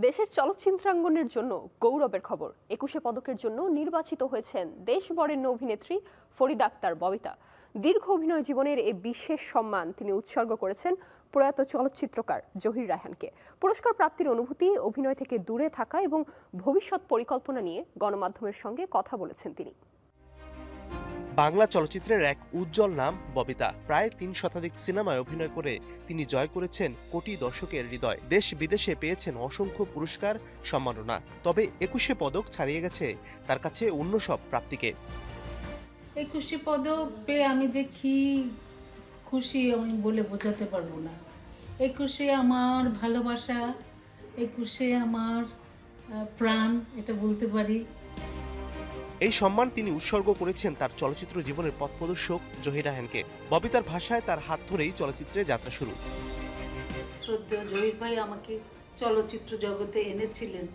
দেশের চলচ্চিত্রাঙ্গনের জন্য গৌরবের খবর। 21শে পদকের জন্য নির্বাচিত হয়েছেন দেশ বরেণ্য অভিনেত্রী ফরিদা আক্তার ববিতা। দীর্ঘ অভিনয় জীবনের এই বিশেষ সম্মান তিনি উৎসর্গ করেছেন প্রয়াত চলচ্চিত্রকার জহির রায়হানকে। পুরস্কার প্রাপ্তির অনুভূতি, অভিনয় থেকে দূরে থাকা এবং ভবিষ্যৎ পরিকল্পনা নিয়ে গণমাধ্যমের সঙ্গে কথা বলেছেন তিনি। বাংলা চলচ্চিত্রের এক উজ্জ্বল নাম ববিতা। প্রায় 3 শতাধিক সিনেমায় অভিনয় করে তিনি জয় করেছেন কোটি দর্শকের হৃদয়। দেশ বিদেশে পেয়েছেন অসংখ্য পুরস্কার, সম্মাননা। তবে 21শে পদক ছাড়িয়ে গেছে তার কাছে অন্য সব প্রাপ্তিকে। 21শে পদক পেয়ে আমি যে কি খুশি আমি বলে বোঝাতে পারবো না। 21শে আমার ভালোবাসা, 21শে আমার প্রাণ, এটা বলতে পারি। এই সম্মান তিনি উৎসর্গ করেছেন তার চলচ্চিত্র জীবনের পথপ্রদর্শক জহির রায়হানকে। ববিতার ভাষায় তার হাত ধরেই চলচ্চিত্রে যাত্রা শুরু। শ্রদ্ধেয় জহির ভাই আমাকে চলচ্চিত্র জগতে এনেছিলেন,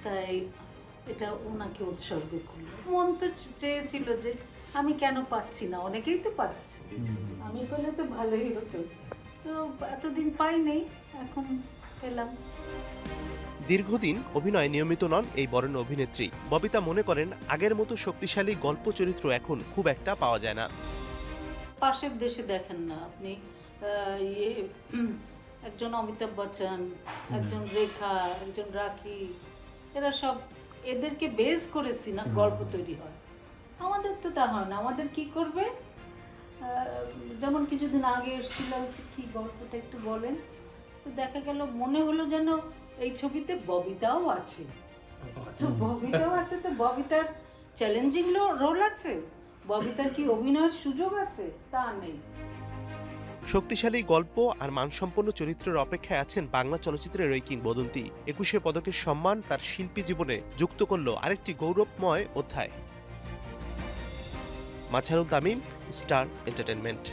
তাই এটা ওনাকে উৎসর্গ করলো। মন তো চেয়েছিল যে আমি কেন পাচ্ছি না, অনেকেই তো পাচ্ছে, আমি পেলে তো ভালোই হতো। তো এতদিন পাই নেই, এখন পেলাম। দীর্ঘদিন অভিনয় নিয়মিত নন এই বরেণ্য অভিনেত্রী। ববিতা মনে করেন আগের মতো শক্তিশালী গল্প চরিত্র এখন খুব একটা পাওয়া যায় না। পাশের দেশে দেখেন না আপনি, একজন অমিতাভ বচ্চন, একজন রেখা, একজন রাখি, এরা সব এদেরকে বেস করে গল্প তৈরি হয়। আমাদের তো তা হয় না। আমাদের কি করবে, যেমন কিছুদিন আগে এসেছিল, কি গল্পটা একটু বলেন তো, দেখা গেল মনে হলো যেন এই ছবিতে ববিতাও আছে। তো ববিতাও আছে, তো ববিতার চ্যালেঞ্জিং রোল আছে, ববিতার কি অভিনয়ের সুযোগ আছে, তা নেই। শক্তিশালী গল্প আর মানসম্পন্ন চরিত্রের অপেক্ষায় আছেন বাংলা চলচ্চিত্রের এই কিংবদন্তি। 21শে পদকের সম্মান তার শিল্পী জীবনে যুক্ত করল আরেকটি গৌরবময় অধ্যায়। Mazharul Tamim, star entertainment.